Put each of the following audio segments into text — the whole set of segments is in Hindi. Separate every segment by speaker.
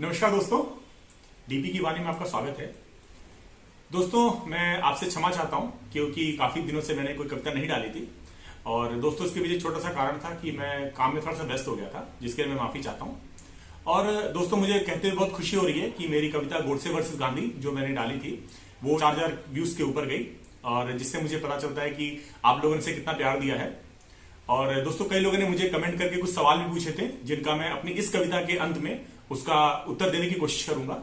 Speaker 1: नमस्कार दोस्तों, डीपी की वाणी में आपका स्वागत है। दोस्तों, मैं आपसे क्षमा चाहता हूं क्योंकि काफी दिनों से मैंने कोई कविता नहीं डाली थी। और दोस्तों, इसके पीछे छोटा सा कारण था कि मैं काम में थोड़ा सा व्यस्त हो गया था, जिसके लिए मैं माफी चाहता हूं। और दोस्तों, मुझे कहते हुए बहुत खुशी हो रही है कि मेरी कविता गोडसे वर्सेस गांधी जो मैंने डाली थी वो 4000 व्यूज के ऊपर गई, और जिससे मुझे पता चलता है कि आप लोगों ने इसे कितना प्यार दिया है। और दोस्तों, कई लोगों ने मुझे कमेंट करके कुछ सवाल भी पूछे थे, जिनका मैं अपनी इस कविता के अंत में उसका उत्तर देने की कोशिश करूंगा।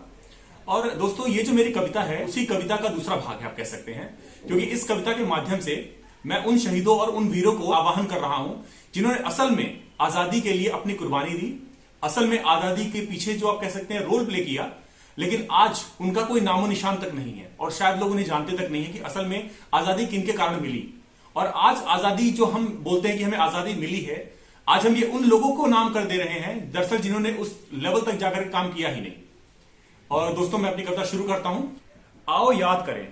Speaker 1: और दोस्तों, ये जो मेरी कविता है उसी कविता का दूसरा भाग है, आप कह सकते हैं, क्योंकि इस कविता के माध्यम से मैं उन शहीदों और उन वीरों को आवाहन कर रहा हूं जिन्होंने असल में आजादी के लिए अपनी कुर्बानी दी, असल में आजादी के पीछे जो आप कह सकते हैं रोल प्ले किया, लेकिन आज उनका कोई नामो निशान तक नहीं है और शायद लोग उन्हें जानते तक नहीं है कि असल में आजादी किनके कारण मिली। और आज आजादी जो हम बोलते हैं कि हमें आजादी मिली है, आज हम ये उन लोगों को नाम कर दे रहे हैं दरअसल जिन्होंने उस लेवल तक जाकर काम किया ही नहीं। और दोस्तों, मैं अपनी कविता शुरू करता हूं। आओ याद करें,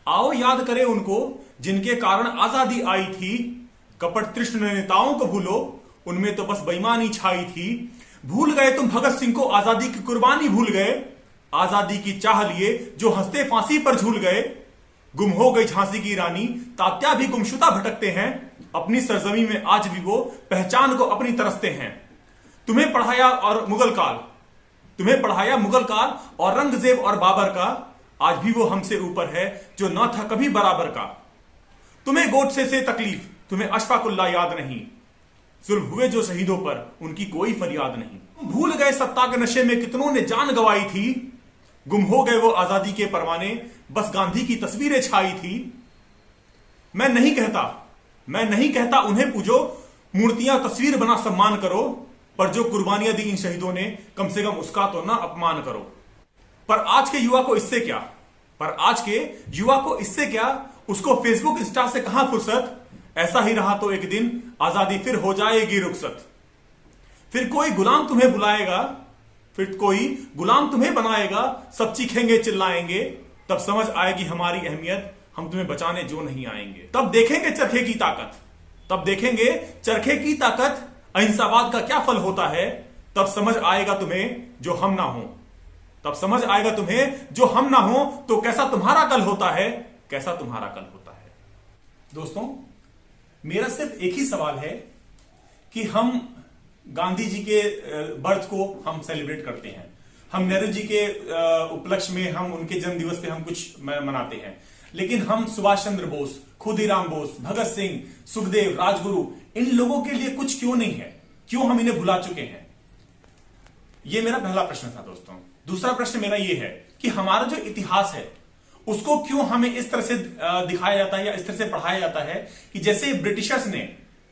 Speaker 1: आओ याद करें उनको जिनके कारण आजादी आई थी। कपट तृष्ण नेताओं को भूलो, उनमें तो बस बेईमानी छाई थी। भूल गए तुम भगत सिंह को, आजादी की कुर्बानी भूल गए। आजादी की चाह लिए जो हंसते फांसी पर झूल गए। गुम हो गई झांसी की रानी, तात्या भी गुमशुदा भटकते हैं। अपनी सरजमी में आज भी वो पहचान को अपनी तरसते हैं। तुम्हें पढ़ाया मुगल काल और औरंगजेब और बाबर का, आज भी वो हमसे ऊपर है जो ना था कभी बराबर का। तुम्हें गोडसे से तकलीफ, तुम्हें अशफाकुल्ला याद नहीं। जुल्म हुए जो शहीदों पर, उनकी कोई फरियाद नहीं। भूल गए सत्ता के नशे में कितनों ने जान गंवाई थी। गुम हो गए वो आजादी के परवाने, बस गांधी की तस्वीरें छाई थी। मैं नहीं कहता उन्हें पूजो, मूर्तियां तस्वीर बना सम्मान करो। पर जो कुर्बानियां दी इन शहीदों ने, कम से कम उसका तो ना अपमान करो। पर आज के युवा को इससे क्या, उसको फेसबुक इंस्टा से कहां फुर्सत। ऐसा ही रहा तो एक दिन आजादी फिर हो जाएगी रुखसत। फिर कोई गुलाम तुम्हें बनाएगा, सब चीखेंगे चिल्लाएंगे। तब समझ आएगी हमारी अहमियत, हम तुम्हें बचाने जो नहीं आएंगे। तब देखेंगे चरखे की ताकत, अहिंसावाद का क्या फल होता है। तब समझ आएगा तुम्हें जो हम ना हो, तो कैसा तुम्हारा कल होता है। दोस्तों, मेरा सिर्फ एक ही सवाल है कि हम गांधी जी के बर्थ को हम सेलिब्रेट करते हैं, हम नेहरू जी के उपलक्ष्य में हम उनके जन्म दिवस पे हम कुछ मनाते हैं, लेकिन हम सुभाष चंद्र बोस, खुदीराम बोस, भगत सिंह, सुखदेव, राजगुरु, इन लोगों के लिए कुछ क्यों नहीं है? क्यों हम इन्हें भुला चुके हैं? यह मेरा पहला प्रश्न था दोस्तों। दूसरा प्रश्न मेरा यह है कि हमारा जो इतिहास है उसको क्यों हमें इस तरह से दिखाया जाता है या इस तरह से पढ़ाया जाता है कि जैसे ब्रिटिशर्स ने,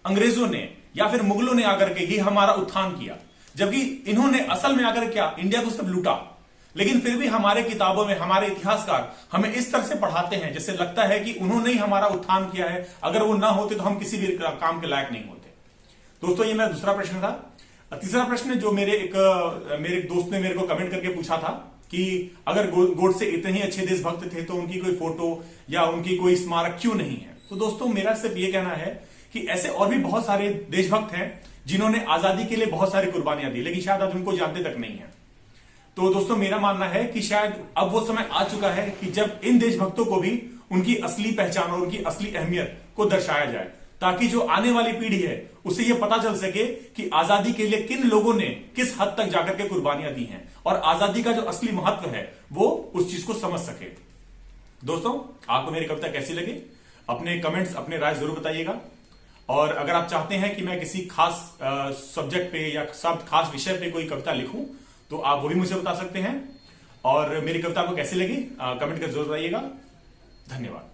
Speaker 1: अंग्रेजों ने या फिर मुगलों ने आकर के ही हमारा उत्थान किया, जबकि इन्होंने असल में आकर क्या इंडिया को सिर्फ लूटा। लेकिन फिर भी हमारे किताबों में हमारे इतिहासकार हमें इस तरह से पढ़ाते हैं जैसे लगता है कि उन्होंने ही हमारा उत्थान किया है, अगर वो ना होते तो हम किसी भी काम के लायक नहीं होते। दोस्तों, ये मेरा दूसरा प्रश्न था। तीसरा प्रश्न जो मेरे एक दोस्त ने मेरे को कमेंट करके पूछा था कि अगर गोडसे इतने ही अच्छे देशभक्त थे तो उनकी कोई फोटो या उनकी कोई स्मारक क्यों नहीं है। तो दोस्तों, मेरा सिर्फ ये कहना है कि ऐसे और भी बहुत सारे देशभक्त हैं जिन्होंने आजादी के लिए बहुत सारी कुर्बानियां दी, लेकिन शायद आज उनको जानते तक नहीं है। तो दोस्तों, मेरा मानना है कि शायद अब वो समय आ चुका है कि जब इन देशभक्तों को भी उनकी असली पहचान और उनकी असली अहमियत को दर्शाया जाए, ताकि जो आने वाली पीढ़ी है उसे ये पता चल सके कि आजादी के लिए किन लोगों ने किस हद तक जाकर के कुर्बानियां दी हैं और आजादी का जो असली महत्व है वो उस चीज को समझ सके। दोस्तों, आपको मेरी कविता कैसी लगी? अपने कमेंट्स, अपने राय जरूर बताइएगा। और अगर आप चाहते हैं कि मैं किसी खास सब्जेक्ट पे या खास विषय पे कोई कविता लिखूं तो आप वो भी मुझे बता सकते हैं। और मेरी कविता आपको कैसी लगी कमेंट कर जरूर बताइएगा। धन्यवाद।